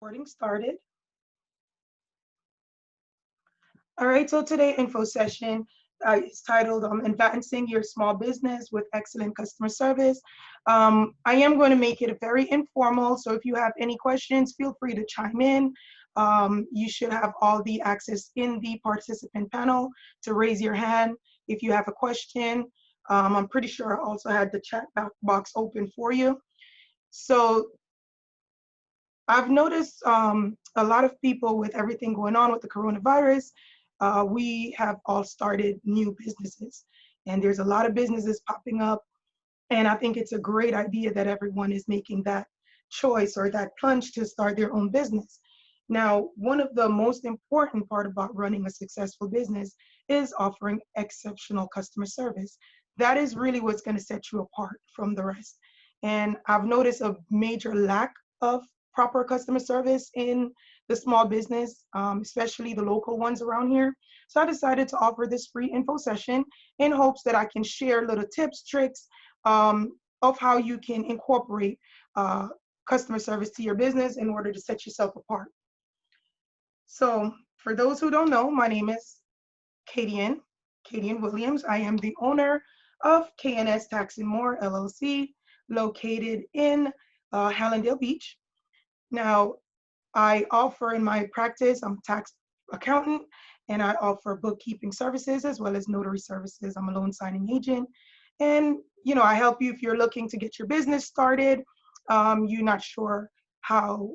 Recording started. All right, so today info session is titled Advancing Your Small Business with Excellent Customer Service. I am going to make it very informal, so if you have any questions, feel free to chime in. You should have all the access in the participant panel to raise your hand if you have a question. I'm pretty sure I also had the chat box open for you. So I've noticed a lot of people with everything going on with the coronavirus, we have all started new businesses. And there's a lot of businesses popping up. And I think it's a great idea that everyone is making that choice or that plunge to start their own business. Now, one of the most important part about running a successful business is offering exceptional customer service. That is really what's going to set you apart from the rest. And I've noticed a major lack of proper customer service in the small business, especially the local ones around here. So I decided to offer this free info session in hopes that I can share little tips, tricks, of how you can incorporate customer service to your business in order to set yourself apart. So for those who don't know, my name is Kadian, Kadian Williams. I am the owner of KNS Tax and More LLC, located in Hallandale Beach. Now, I offer in my practice, I'm a tax accountant, and I offer bookkeeping services as well as notary services. I'm a loan signing agent. And, I help you if you're looking to get your business started. You're not sure how,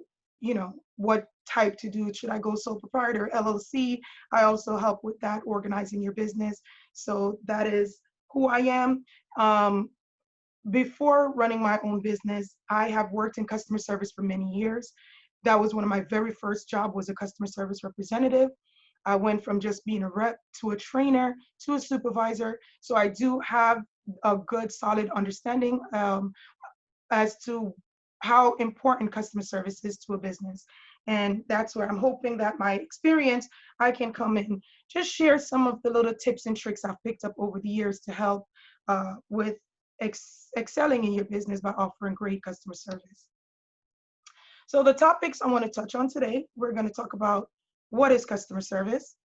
what type to do. Should I go sole proprietor, LLC? I also help with that, organizing your business. So that is who I am. Before running my own business, I have worked in customer service for many years. That was one of my very first job, was a customer service representative. I went from just being a rep to a trainer to a supervisor. So I do have a good solid understanding as to how important customer service is to a business. And that's where I'm hoping that my experience, I can come in, just share some of the little tips and tricks I've picked up over the years to help with excelling in your business by offering great customer service. So the topics I want to touch on today, we're going to talk about what is customer service,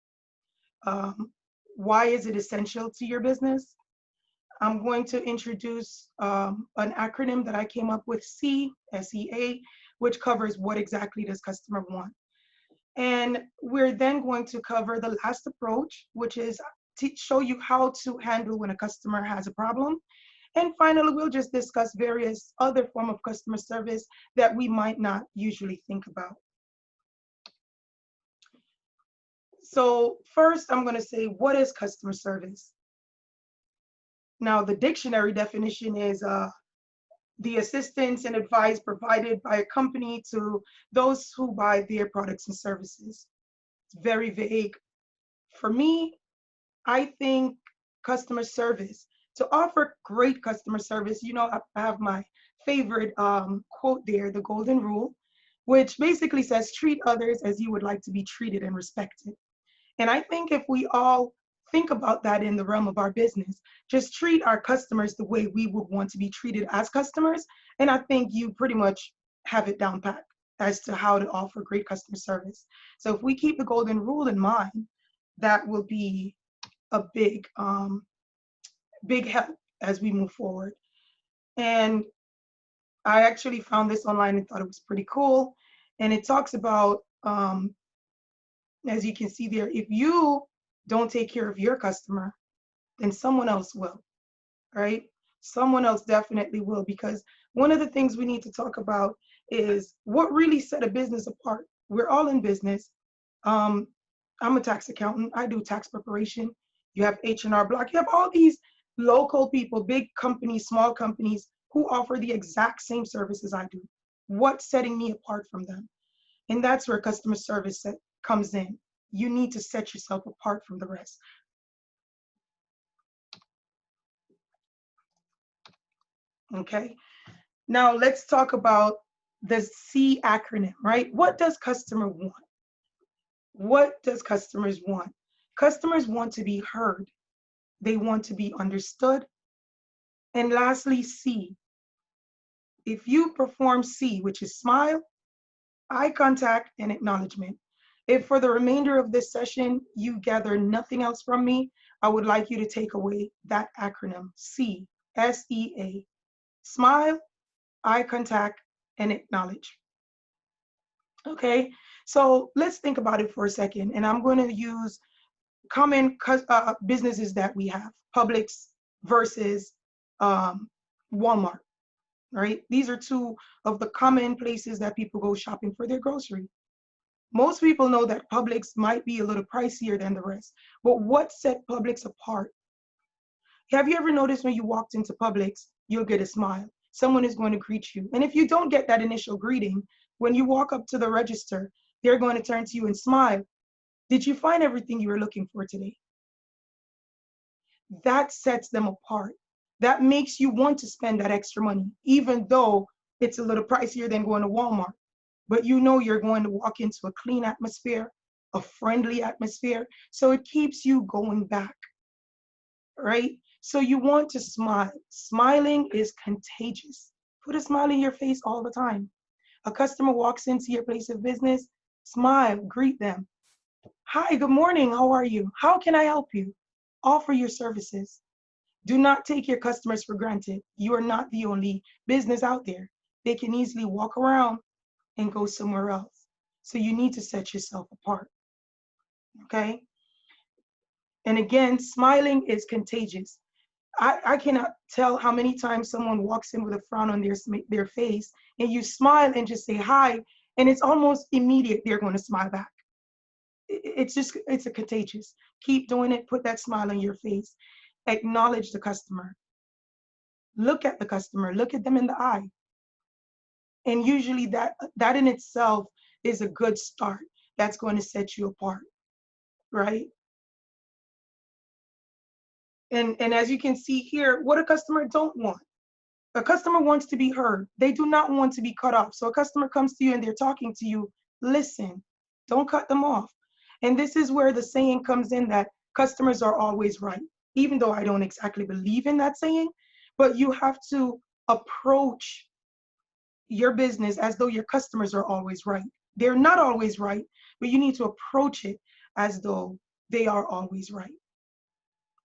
why is it essential to your business. I'm going to introduce an acronym that I came up with, SEA, which covers what exactly does customer want. And we're then going to cover the last approach, which is to show you how to handle when a customer has a problem. And finally, we'll just discuss various other form of customer service that we might not usually think about. So first, I'm going to say, what is customer service? Now, the dictionary definition is the assistance and advice provided by a company to those who buy their products and services. It's very vague. For me, I think customer service, to offer great customer service, I have my favorite quote there, the golden rule, which basically says, treat others as you would like to be treated and respected. And I think if we all think about that in the realm of our business, just treat our customers the way we would want to be treated as customers. And I think you pretty much have it down pat as to how to offer great customer service. So if we keep the golden rule in mind, that will be a big help as we move forward. And I actually found this online and thought it was pretty cool. And it talks about, as you can see there, if you don't take care of your customer, then someone else will, right? Someone else definitely will, because one of the things we need to talk about is what really set a business apart. We're all in business. I'm a tax accountant. I do tax preparation. You have H&R Block. You have all these local people, big companies, small companies, who offer the exact same services I do. What's setting me apart from them? And that's where customer service comes in. You need to set yourself apart from the rest. Okay. Now let's talk about the C acronym, right? What does customer want? What does customers want? Customers want to be heard. They want to be understood. And lastly, C. If you perform C, which is smile, eye contact, and acknowledgement. If for the remainder of this session you gather nothing else from me, I would like you to take away that acronym, SEA. Smile, eye contact, and acknowledge. Okay, so let's think about it for a second. And I'm going to use common businesses that we have, Publix versus Walmart, right? These are two of the common places that people go shopping for their grocery. Most people know that Publix might be a little pricier than the rest, but what set Publix apart? Have you ever noticed when you walked into Publix, you'll get a smile. Someone is going to greet you. And if you don't get that initial greeting, when you walk up to the register, they're going to turn to you and smile. Did you find everything you were looking for today? That sets them apart. That makes you want to spend that extra money, even though it's a little pricier than going to Walmart. But you know you're going to walk into a clean atmosphere, a friendly atmosphere. So it keeps you going back, right? So you want to smile. Smiling is contagious. Put a smile in your face all the time. A customer walks into your place of business, smile, greet them. Hi, good morning. How are you? How can I help you? Offer your services. Do not take your customers for granted. You are not the only business out there. They can easily walk around and go somewhere else. So you need to set yourself apart. Okay? And again, smiling is contagious. I cannot tell how many times someone walks in with a frown on their face and you smile and just say hi, and it's almost immediate they're going to smile back. It's a contagious. Keep doing it. Put that smile on your face. Acknowledge the customer. Look at the customer. Look at them in the eye. And usually that in itself is a good start. That's going to set you apart, right? And as you can see here, what a customer don't want. A customer wants to be heard. They do not want to be cut off. So a customer comes to you and they're talking to you, listen, don't cut them off. And this is where the saying comes in that customers are always right, even though I don't exactly believe in that saying, but you have to approach your business as though your customers are always right. They're not always right, but you need to approach it as though they are always right.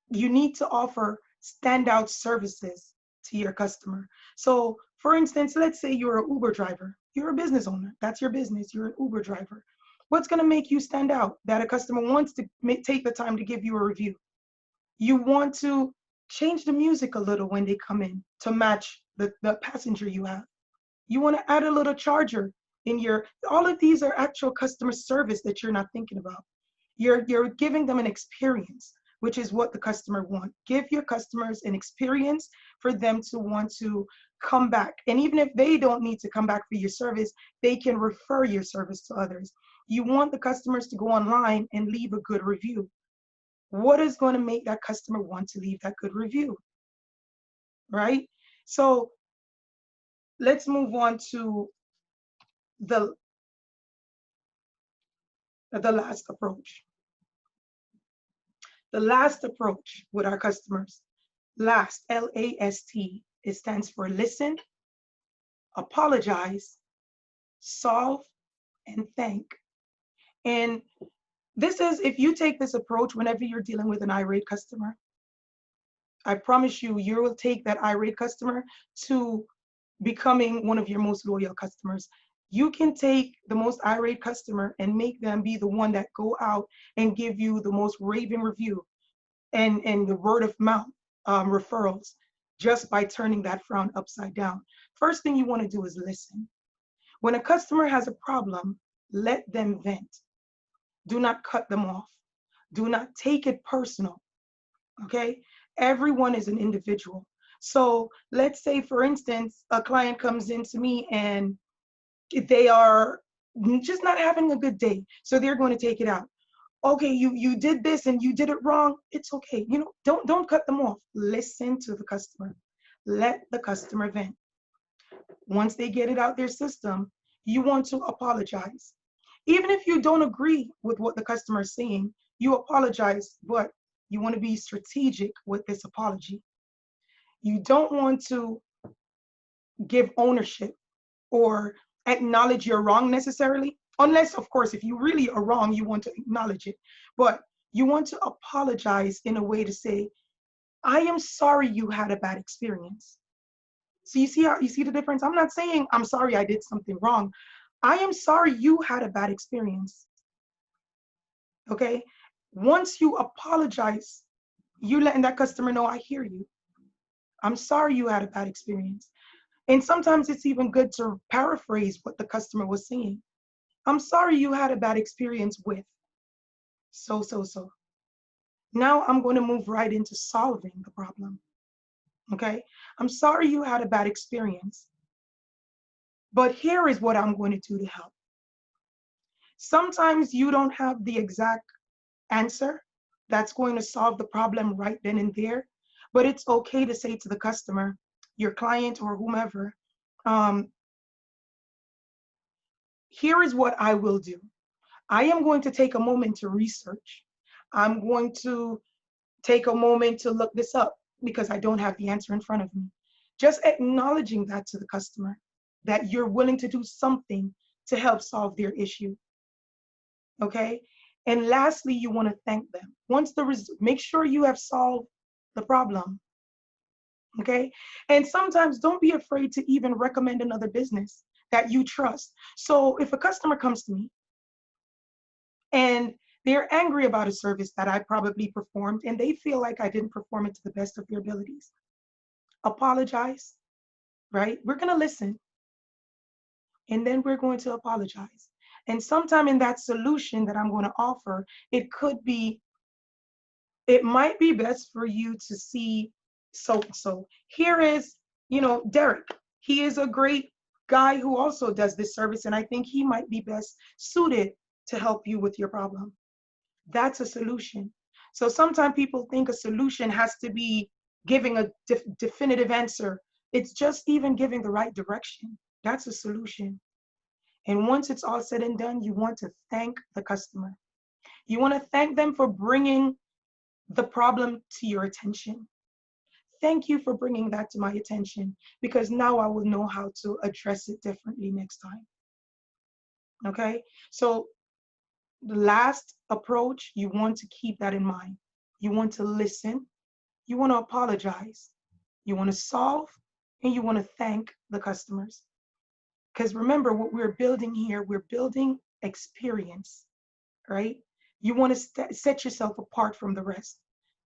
You need to offer standout services to your customer. So for instance, let's say you're an Uber driver. You're a business owner. That's your business. You're an Uber driver. What's going to make you stand out? That a customer wants to take the time to give you a review. You want to change the music a little when they come in to match the passenger you have. You want to add a little charger in all of these are actual customer service that you're not thinking about. You're giving them an experience, which is what the customer wants. Give your customers an experience for them to want to come back. And even if they don't need to come back for your service, they can refer your service to others. You want the customers to go online and leave a good review. What is going to make that customer want to leave that good review, right? So let's move on to the last approach. The last approach with our customers, last, LAST, it stands for listen, apologize, solve, and thank. And this is, if you take this approach whenever you're dealing with an irate customer, I promise you, you will take that irate customer to becoming one of your most loyal customers. You can take the most irate customer and make them be the one that go out and give you the most raving review and the word of mouth referrals just by turning that frown upside down. First thing you want to do is listen. When a customer has a problem, let them vent. Do not cut them off. Do not take it personal, okay? Everyone is an individual. So let's say, for instance, a client comes into me and they are just not having a good day. So they're going to take it out. Okay, you did this and you did it wrong. It's okay. You know, don't cut them off. Listen to the customer. Let the customer vent. Once they get it out their system, you want to apologize. Even if you don't agree with what the customer is saying, you apologize, but you want to be strategic with this apology. You don't want to give ownership or acknowledge you're wrong necessarily, unless, of course, if you really are wrong, you want to acknowledge it. But you want to apologize in a way to say, I am sorry you had a bad experience. So you see the difference? I'm not saying I'm sorry I did something wrong. I am sorry you had a bad experience. Okay? Once you apologize, you letting that customer know, I hear you. I'm sorry you had a bad experience. And sometimes it's even good to paraphrase what the customer was saying. I'm sorry you had a bad experience with so. Now I'm going to move right into solving the problem. Okay? I'm sorry you had a bad experience, but here is what I'm going to do to help. Sometimes you don't have the exact answer that's going to solve the problem right then and there, but it's okay to say to the customer, your client or whomever, um, here is what I will do. I am going to take a moment to research. I'm going to take a moment to look this up because I don't have the answer in front of me. Just acknowledging that to the customer, that you're willing to do something to help solve their issue. Okay? And lastly, you want to thank them. Make sure you have solved the problem. Okay? And sometimes don't be afraid to even recommend another business that you trust. So if a customer comes to me and they're angry about a service that I probably performed and they feel like I didn't perform it to the best of their abilities, apologize, right? We're going to listen and then we're going to apologize. And sometime in that solution that I'm going to offer, it might be best for you to see so here is, Derek. He is a great guy who also does this service, and I think he might be best suited to help you with your problem. That's a solution. So sometimes people think a solution has to be giving a definitive answer. It's just even giving the right direction. That's a solution. And once it's all said and done, you want to thank the customer. You want to thank them for bringing the problem to your attention. Thank you for bringing that to my attention because now I will know how to address it differently next time. Okay? So the last approach, you want to keep that in mind. You want to listen, you want to apologize, you want to solve, and you want to thank the customers. Because remember what we're building here, we're building experience, right? You want to set yourself apart from the rest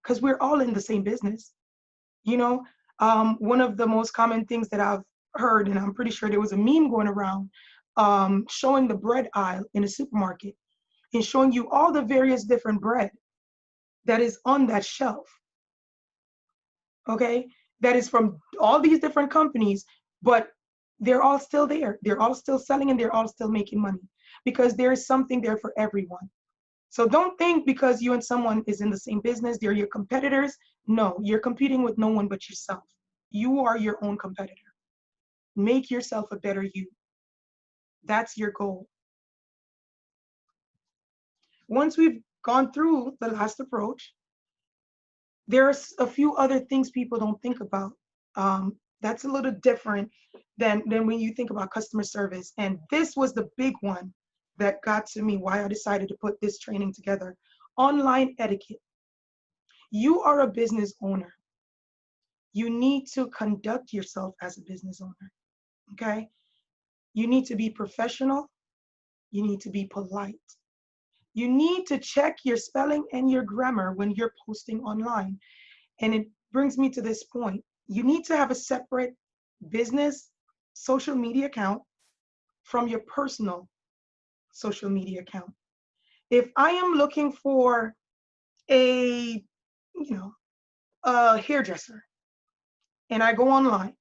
because we're all in the same business. You know, one of the most common things that I've heard, and I'm pretty sure there was a meme going around, showing the bread aisle in a supermarket and showing you all the various different bread that is on that shelf. Okay, that is from all these different companies, but they're all still there. They're all still selling and they're all still making money because there is something there for everyone. So don't think because you and someone is in the same business, they're your competitors. No, you're competing with no one but yourself. You are your own competitor. Make yourself a better you. That's your goal. Once we've gone through the last approach, there's a few other things people don't think about. That's a little different than when you think about customer service. And this was the big one that got to me, why I decided to put this training together. Online etiquette. You are a business owner. You need to conduct yourself as a business owner, okay? You need to be professional. You need to be polite. You need to check your spelling and your grammar when you're posting online. And it brings me to this point. You need to have a separate business social media account from your personal social media account. If I am looking for a, a hairdresser and I go online,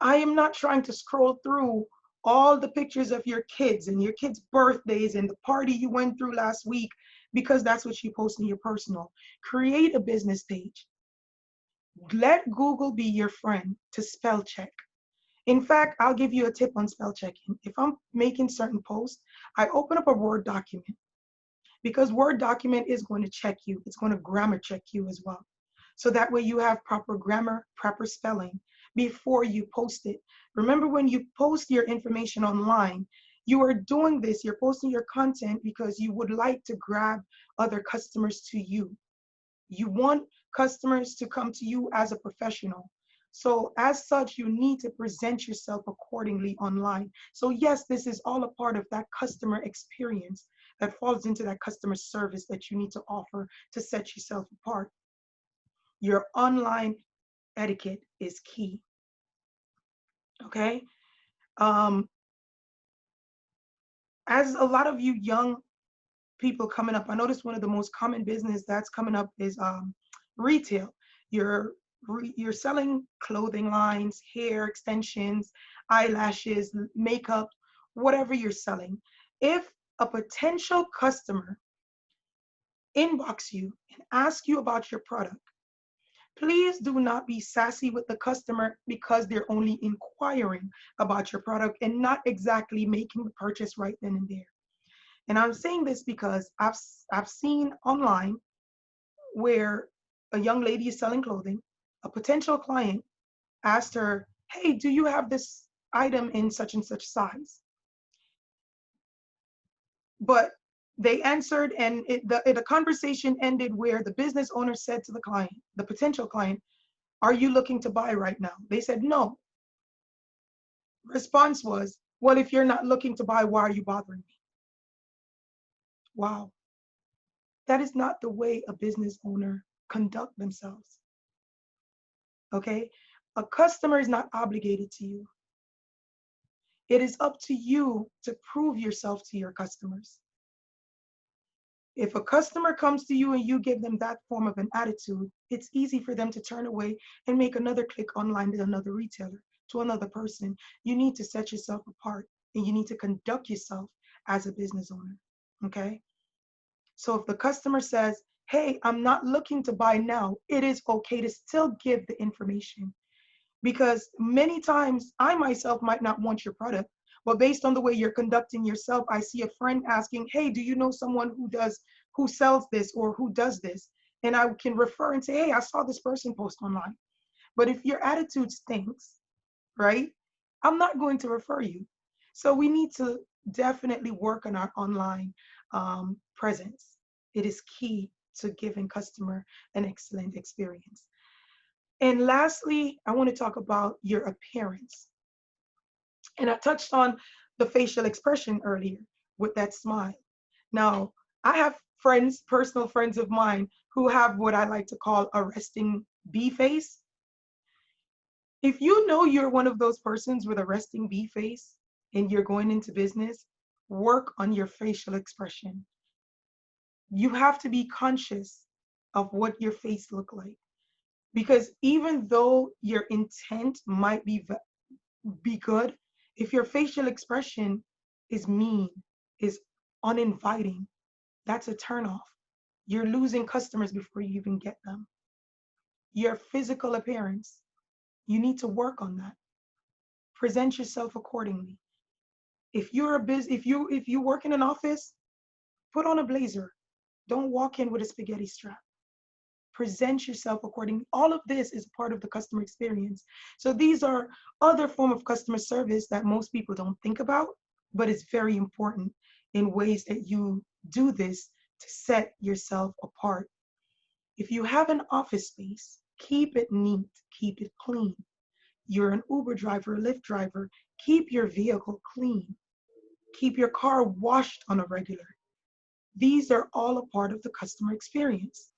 I am not trying to scroll through all the pictures of your kids and your kids' birthdays and the party you went through last week because that's what you post in your personal. Create a business page. Let Google be your friend to spell check. In fact, I'll give you a tip on spell checking. If I'm making certain posts, I open up a Word document because Word document is going to check you. It's going to grammar check you as well. So that way you have proper grammar, proper spelling. before you post it. Remember, when you post your information online, you are doing this, you're posting your content because you would like to grab other customers to you. You want customers to come to you as a professional. So as such, you need to present yourself accordingly online. So yes, this is all a part of that customer experience that falls into that customer service that you need to offer to set yourself apart. Your online etiquette is key. Okay. Um, as a lot of you young people coming up, I noticed one of the most common business that's coming up is retail. You're you're selling clothing lines, hair extensions, eyelashes, makeup, whatever you're selling. If a potential customer inbox you and ask you about your product, please do not be sassy with the customer because they're only inquiring about your product and not exactly making the purchase right then and there. And I'm saying this because I've seen online where a young lady is selling clothing, a potential client asked her, "Hey, do you have this item in such and such size?" But they answered, and the conversation ended where the business owner said to the client, the potential client, "Are you looking to buy right now?" They said no. Response was, "Well, if you're not looking to buy, why are you bothering me?" Wow. That is not the way a business owner conduct themselves. Okay? A customer is not obligated to you. It is up to you to prove yourself to your customers. If a customer comes to you and you give them that form of an attitude, it's easy for them to turn away and make another click online to another retailer, to another person. You need to set yourself apart and you need to conduct yourself as a business owner. Okay? So if the customer says, "Hey, I'm not looking to buy now," it is okay to still give the information, because many times I myself might not want your product, but based on the way you're conducting yourself, I see a friend asking, "Hey, do you know someone who sells this or who does this?" And I can refer and say, "Hey, I saw this person post online." But if your attitude stinks, right, I'm not going to refer you. So we need to definitely work on our online presence. It is key to giving customer an excellent experience. And lastly, I want to talk about your appearance. And I touched on the facial expression earlier with that smile. Now, I have friends, personal friends of mine, who have what I like to call a resting bee face. If you know you're one of those persons with a resting bee face and you're going into business, work on your facial expression. You have to be conscious of what your face look like, because even though your intent might be good, if your facial expression is mean, is uninviting, that's a turnoff. You're losing customers before you even get them. Your physical appearance, you need to work on that. Present yourself accordingly. If you work in an office, put on a blazer. Don't walk in with a spaghetti strap. Present yourself accordingly. All of this is part of the customer experience. So these are other form of customer service that most people don't think about, but it's very important in ways that you do this to set yourself apart. If you have an office space, keep it neat, keep it clean. You're an Uber driver, Lyft driver, keep your vehicle clean. Keep your car washed on a regular. These are all a part of the customer experience.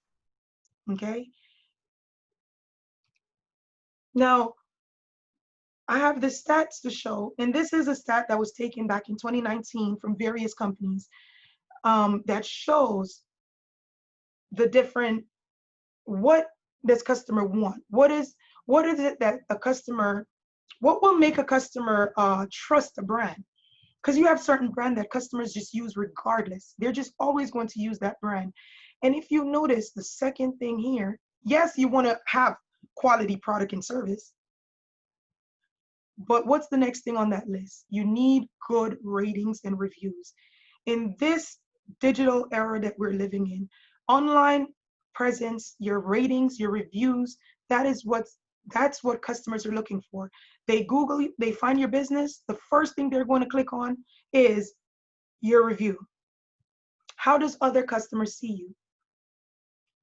Okay. Now, I have the stats to show, and this is a stat that was taken back in 2019 from various companies, that shows the different, what does customer want? What is it that a customer, what will make a customer trust a brand? Because you have certain brand that customers just use regardless. They're just always going to use that brand. And if you notice the second thing here, yes, you want to have quality product and service, but what's the next thing on that list? You need good ratings and reviews. In this digital era that we're living in, online presence, your ratings, your reviews, that is what's That's what customers are looking for. They Google, they find your business. The first thing they're going to click on is your review. How does other customers see you?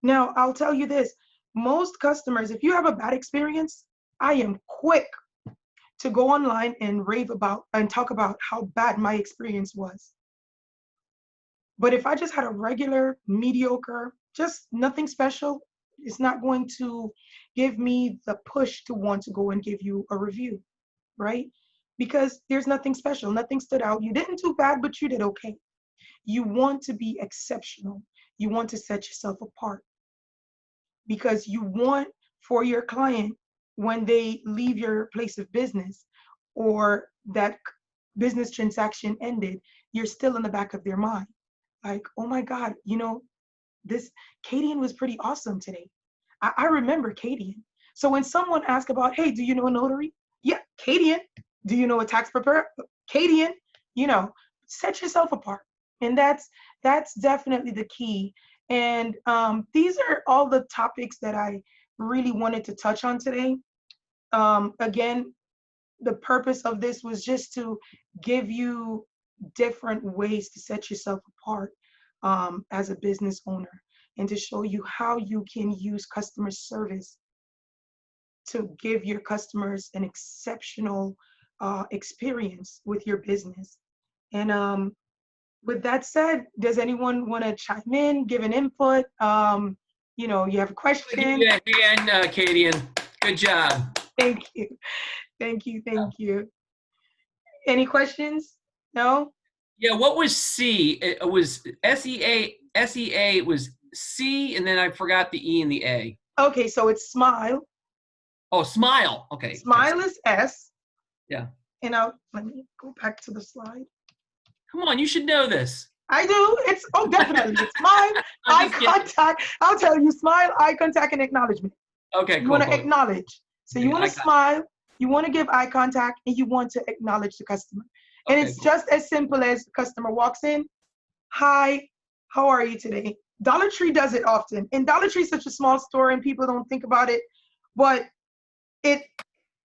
Now, I'll tell you this, most customers, if you have a bad experience, I am quick to go online and rave about and talk about how bad my experience was. But if I just had a regular, mediocre, just nothing special, it's not going to give me the push to want to go and give you a review, right? Because there's nothing special, nothing stood out. You didn't do bad, but you did okay. You want to be exceptional. You want to set yourself apart because you want for your client, when they leave your place of business or that business transaction ended, you're still in the back of their mind. Like, oh my God, this Kadian was pretty awesome today. I remember Kadian. So when someone asks about, hey, do you know a notary? Yeah, Kadian. Do you know a tax preparer? Kadian. You know, set yourself apart. And that's definitely the key. And these are all the topics that I really wanted to touch on today. Again, the purpose of this was just to give you different ways to set yourself apart as a business owner and to show you how you can use customer service to give your customers an exceptional experience with your business. And with that said, does anyone want to chime in, give an input? You have a question? Yeah, Kadian. Good job. Thank you. Thank you. Thank you. Any questions? No? Yeah, what was C? It was SEA. SEA was C, and then I forgot the E and the A. Okay, so it's smile. Oh, smile. Okay. Smile is S. Yeah. And let me go back to the slide. Come on, you should know this. I do. Definitely. It's smile, eye contact. I'll tell you, smile, eye contact, and acknowledgement. Okay, You cool. want to acknowledge. So you want to smile, you want to give eye contact, and you want to acknowledge the customer. And it's just as simple as the customer walks in. Hi, how are you today? Dollar Tree does it often. And Dollar Tree is such a small store and people don't think about it, but it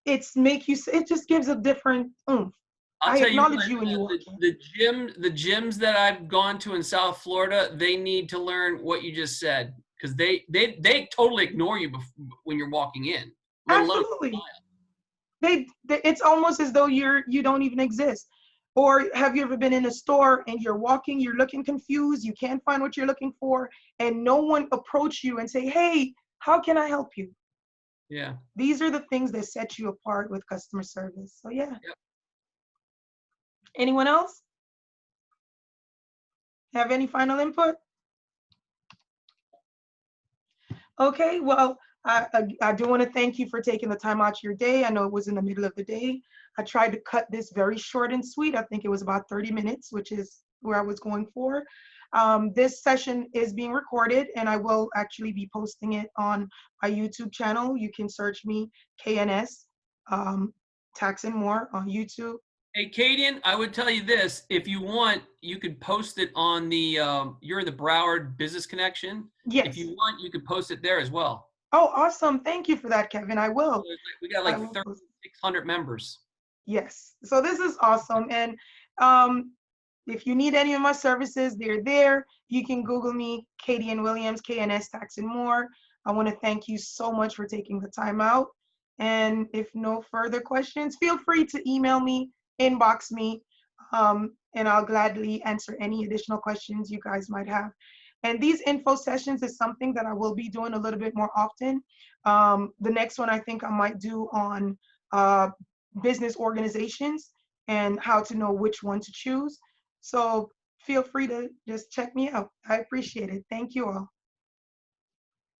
just gives a different oomph. I'll I tell you acknowledge what, you when you walk in. the gyms that I've gone to in South Florida, they need to learn what you just said because they totally ignore you when you're walking in. Absolutely. It's almost as though you don't even exist. Or have you ever been in a store and you're walking, you're looking confused, you can't find what you're looking for, and no one approach you and say, hey, how can I help you? Yeah. These are the things that set you apart with customer service. So yeah. Yep. Anyone else? Have any final input? Okay, well, I do want to thank you for taking the time out of your day. I know it was in the middle of the day. I tried to cut this very short and sweet. I think it was about 30 minutes, which is where I was going for. This session is being recorded and I will actually be posting it on my YouTube channel. You can search me, KNS, Tax and More on YouTube. Hey, Kadian, I would tell you this. If you want, you could post it on the, you're in the Broward Business Connection. Yes. If you want, you could post it there as well. Oh, awesome. Thank you for that, Kevin. I will. We got like 3,600 members. Yes. So this is awesome. And if you need any of my services, they're there. You can Google me, Kadian Williams, KNS Tax and More. I want to thank you so much for taking the time out. And if no further questions, feel free to email me, inbox me, and I'll gladly answer any additional questions you guys might have. And these info sessions is something that I will be doing a little bit more often. The next one I think I might do on business organizations and how to know which one to choose. So feel free to just check me out. I appreciate it. Thank you all.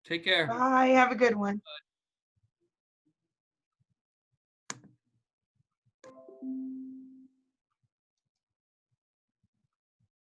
Take care. Bye. Have a good one. Bye.